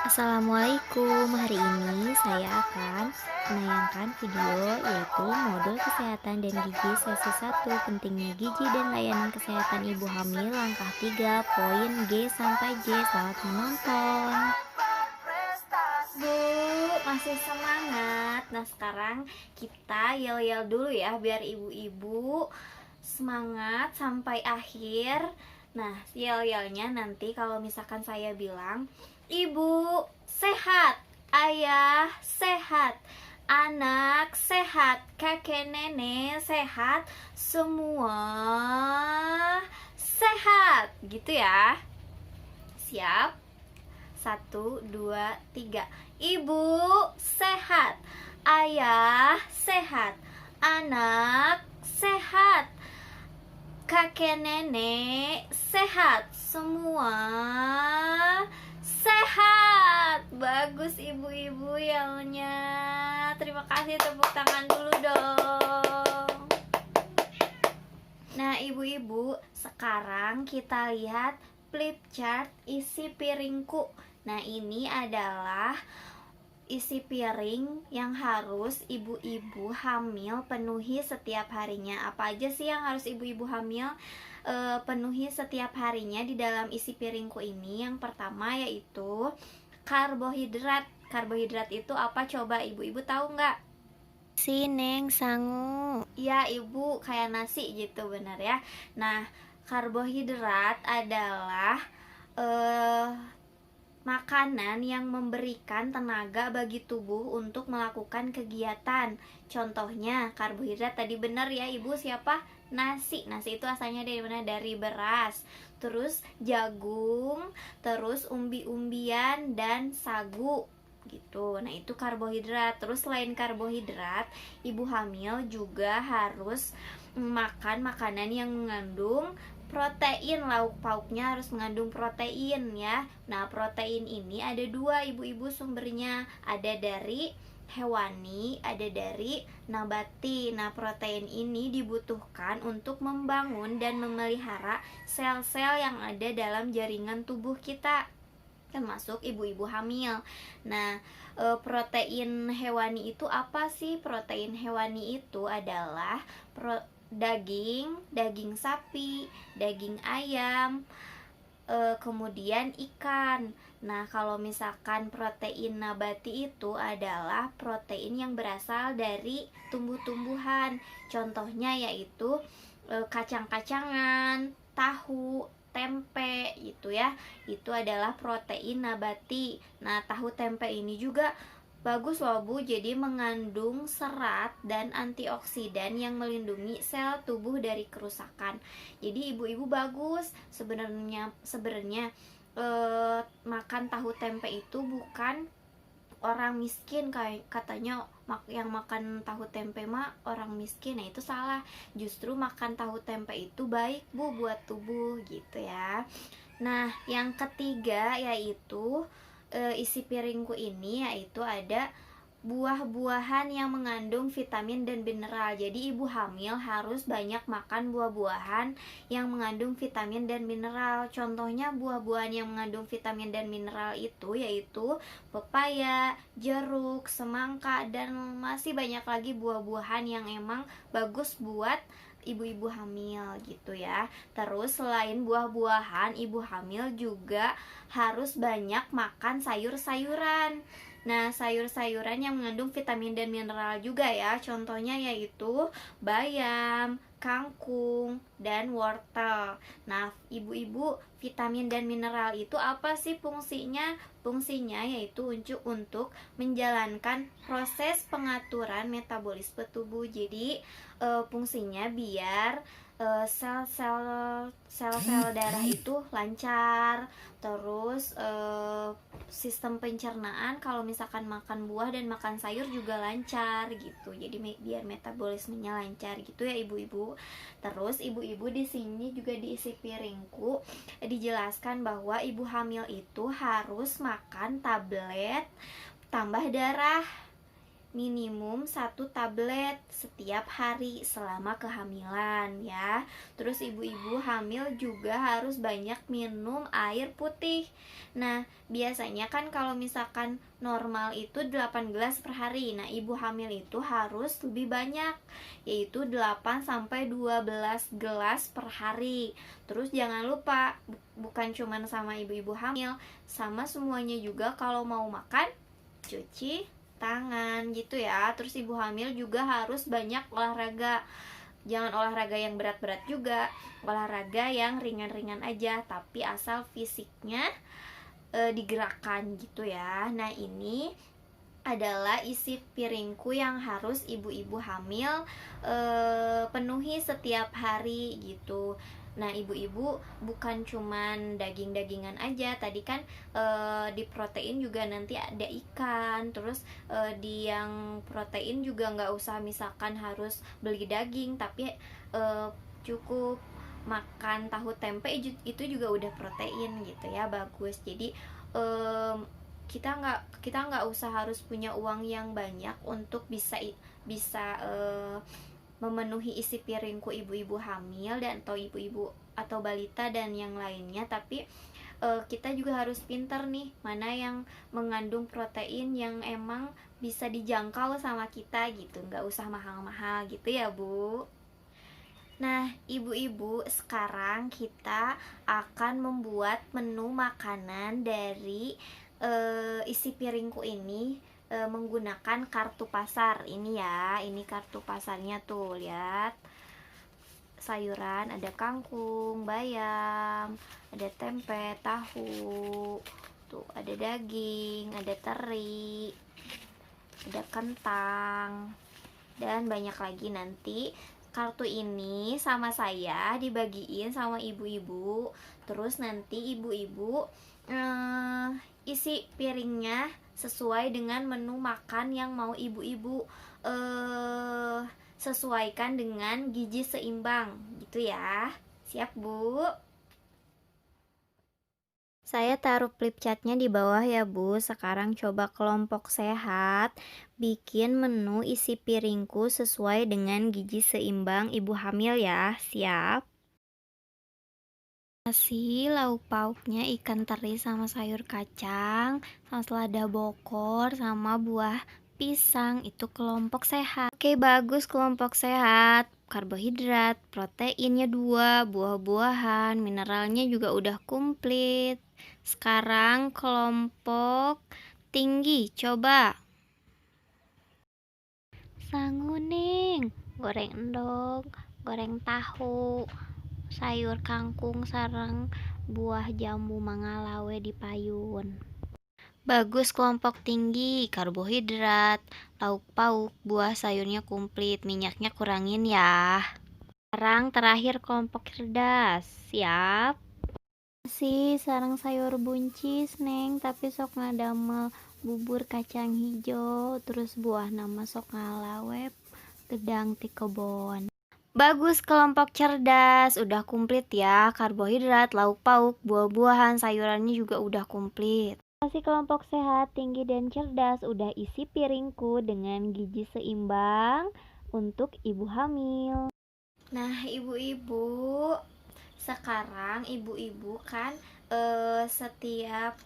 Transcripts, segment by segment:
Assalamualaikum, hari ini saya akan menayangkan video yaitu modul kesehatan dan gigi sesi 1 pentingnya gigi dan layanan kesehatan ibu hamil langkah 3 poin G sampai J. Selamat menonton. Bu, masih semangat? Nah sekarang kita yel-yel dulu ya biar ibu-ibu semangat sampai akhir. Nah yel-yelnya nanti kalau misalkan saya bilang ibu sehat, ayah sehat, anak sehat, kakek nenek sehat, semua sehat gitu ya. Siap? 1, 2, 3. Ibu sehat, ayah sehat, anak sehat, kakek nenek sehat, semua sehat. Bagus ibu-ibu yelnya. Terima kasih, tepuk tangan dulu dong. Nah ibu-ibu, sekarang kita lihat flip chart isi piringku. Nah ini adalah isi piring yang harus ibu-ibu hamil penuhi setiap harinya. Apa aja sih yang harus ibu-ibu hamil penuhi setiap harinya di dalam isi piringku ini? Yang pertama yaitu karbohidrat. Karbohidrat itu apa coba ibu-ibu tahu nggak? Si Neng sangu. Ya ibu, kayak nasi gitu, benar ya. Nah karbohidrat adalah makanan yang memberikan tenaga bagi tubuh untuk melakukan kegiatan. Contohnya karbohidrat tadi benar ya ibu, siapa? Nasi. Nasi itu asalnya dari mana? Dari beras. Terus jagung, terus umbi-umbian dan sagu gitu. Nah itu karbohidrat. Terus selain karbohidrat, ibu hamil juga harus makan makanan yang mengandung protein. Lauk pauknya harus mengandung protein ya. Nah protein ini ada dua ibu-ibu sumbernya, ada dari hewani, ada dari nabati. Nah protein ini dibutuhkan untuk membangun dan memelihara sel-sel yang ada dalam jaringan tubuh kita, termasuk ibu-ibu hamil. Nah protein hewani itu apa sih? Protein hewani itu adalah daging sapi, daging ayam, kemudian ikan. Nah kalau misalkan protein nabati itu adalah protein yang berasal dari tumbuh-tumbuhan. Contohnya yaitu kacang-kacangan, tahu, tempe gitu ya. Itu adalah protein nabati. Nah tahu tempe ini juga bagus loh Bu, jadi mengandung serat dan antioksidan yang melindungi sel tubuh dari kerusakan. Jadi ibu-ibu bagus sebenarnya makan tahu tempe itu bukan orang miskin kayak katanya yang makan tahu tempe mah orang miskin. Nah itu salah, justru makan tahu tempe itu baik Bu buat tubuh gitu ya. Nah yang ketiga yaitu isi piringku ini yaitu ada buah-buahan yang mengandung vitamin dan mineral. Jadi ibu hamil harus banyak makan buah-buahan yang mengandung vitamin dan mineral. Contohnya buah-buahan yang mengandung vitamin dan mineral itu yaitu pepaya, jeruk, semangka, dan masih banyak lagi buah-buahan yang emang bagus buat ibu-ibu hamil gitu ya. Terus selain buah-buahan, ibu hamil juga harus banyak makan sayur-sayuran. Nah, sayur-sayuran yang mengandung vitamin dan mineral juga ya. Contohnya yaitu bayam, kangkung, dan wortel. Nah, ibu-ibu, vitamin dan mineral itu apa sih fungsinya? Fungsinya yaitu untuk menjalankan proses pengaturan metabolisme tubuh. Jadi, fungsinya biar sel-sel darah itu lancar. Terus sistem pencernaan kalau misalkan makan buah dan makan sayur juga lancar gitu. Jadi biar metabolismenya lancar gitu ya ibu-ibu. Terus ibu-ibu di sini juga diisi piringku dijelaskan bahwa ibu hamil itu harus makan tablet tambah darah. minimum 1 tablet setiap hari selama kehamilan ya. Terus ibu-ibu hamil juga harus banyak minum air putih. Nah, biasanya kan kalau misalkan normal itu 8 gelas per hari. Nah, ibu hamil itu harus lebih banyak, yaitu 8 sampai 12 gelas per hari. Terus jangan lupa, bukan cuman sama ibu-ibu hamil, sama semuanya juga kalau mau makan cuci tangan gitu ya. Terus ibu hamil juga harus banyak olahraga. Jangan olahraga yang berat-berat juga, olahraga yang ringan-ringan aja, tapi asal fisiknya digerakkan gitu ya. Nah, ini adalah isi piringku yang harus ibu-ibu hamil penuhi setiap hari gitu. Nah, ibu-ibu bukan cuman daging-dagingan aja. Tadi kan di protein juga nanti ada ikan. Terus di yang protein juga nggak usah misalkan harus beli daging, tapi cukup makan tahu tempe itu juga udah protein gitu ya, bagus. Jadi kita nggak usah harus punya uang yang banyak untuk bisa memenuhi isi piringku ibu-ibu hamil dan atau ibu-ibu atau balita dan yang lainnya. Tapi kita juga harus pinter nih mana yang mengandung protein yang emang bisa dijangkau sama kita gitu, nggak usah mahal-mahal gitu ya Bu. Nah, ibu-ibu, sekarang kita akan membuat menu makanan dari isi piringku ini menggunakan kartu pasar. Ini ya, ini kartu pasarnya tuh, lihat. Sayuran ada kangkung, bayam, ada tempe, tahu, tuh ada daging, ada teri, ada kentang, dan banyak lagi. Nanti kartu ini sama saya dibagiin sama ibu-ibu. Terus nanti ibu-ibu isi piringnya sesuai dengan menu makan yang mau ibu-ibu sesuaikan dengan gizi seimbang gitu ya. Siap Bu? Saya taruh flip chartnya di bawah ya Bu. Sekarang coba kelompok sehat bikin menu isi piringku sesuai dengan gizi seimbang ibu hamil ya. Siap? Nasi, lauk pauknya ikan teri sama sayur kacang, sama selada bokor, sama buah pisang. Itu kelompok sehat. Oke, bagus, kelompok sehat. Karbohidrat, proteinnya 2, buah-buahan, mineralnya juga udah komplit. Sekarang kelompok tinggi, coba. Sanguning, goreng endog, goreng tahu, sayur kangkung sareng buah jambu mangalawe di payun. Bagus, kelompok tinggi, karbohidrat, lauk pauk, buah sayurnya komplit, minyaknya kurangin ya. Sekarang terakhir kelompok cerdas, siap? Si sarang sayur buncis neng, tapi sok ngadamel bubur kacang hijau, terus buah nama sok ngalawe gedang ti kebon. Bagus, kelompok cerdas, udah komplit ya. Karbohidrat, lauk pauk, buah-buahan, sayurannya juga udah komplit. Masih kelompok sehat, tinggi dan cerdas, udah isi piringku dengan gizi seimbang untuk ibu hamil. Nah, ibu-ibu, sekarang ibu-ibu kan setiap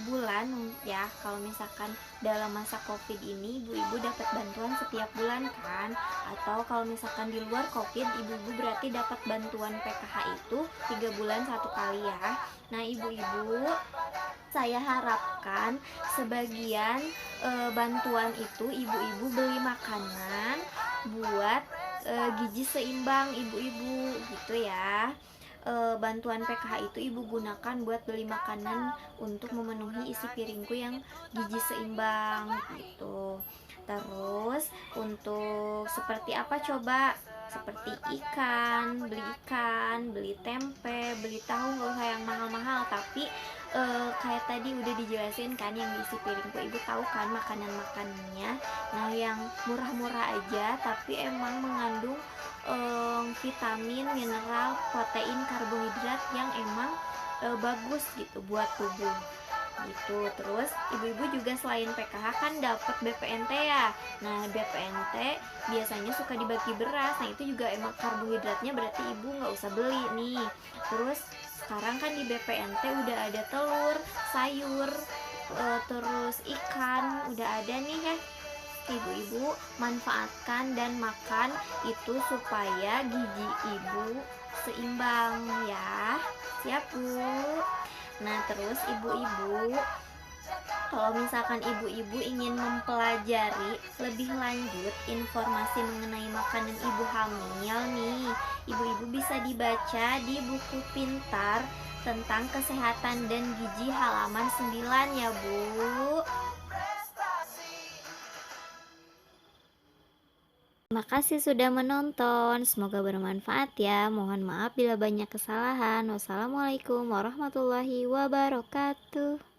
bulan ya, kalau misalkan dalam masa covid ini ibu-ibu dapat bantuan setiap bulan kan, atau kalau misalkan di luar covid ibu-ibu berarti dapat bantuan PKH itu 3 bulan 1 kali ya. Nah, ibu-ibu, saya harapkan sebagian bantuan itu ibu-ibu beli makanan buat gizi seimbang ibu-ibu gitu ya. Bantuan PKH itu ibu gunakan buat beli makanan untuk memenuhi isi piringku yang gizi seimbang gitu. Terus untuk seperti apa coba? Seperti ikan, beli tempe, beli tahu, nggak usah yang mahal-mahal, tapi kayak tadi udah dijelasin kan yang diisi piringku, ibu tahu kan makanan-makanannya. Nah, yang murah-murah aja tapi emang mengandung vitamin, mineral, protein, karbohidrat yang emang bagus gitu buat tubuh. gitu. Terus ibu-ibu juga selain PKH kan dapat BPNT ya. Nah, BPNT biasanya suka dibagi beras. Nah, itu juga emang karbohidratnya berarti ibu nggak usah beli nih. Terus sekarang kan di BPNT udah ada telur, sayur, terus ikan udah ada nih ya. Ibu-ibu manfaatkan dan makan itu supaya gizi ibu seimbang ya. Siap, Bu? Nah, terus ibu-ibu, kalau misalkan ibu-ibu ingin mempelajari lebih lanjut informasi mengenai makanan ibu hamil nih, ibu-ibu bisa dibaca di buku pintar tentang kesehatan dan gizi halaman 9 ya, Bu. Terima kasih sudah menonton. Semoga bermanfaat ya. Mohon maaf bila banyak kesalahan. Wassalamualaikum warahmatullahi wabarakatuh.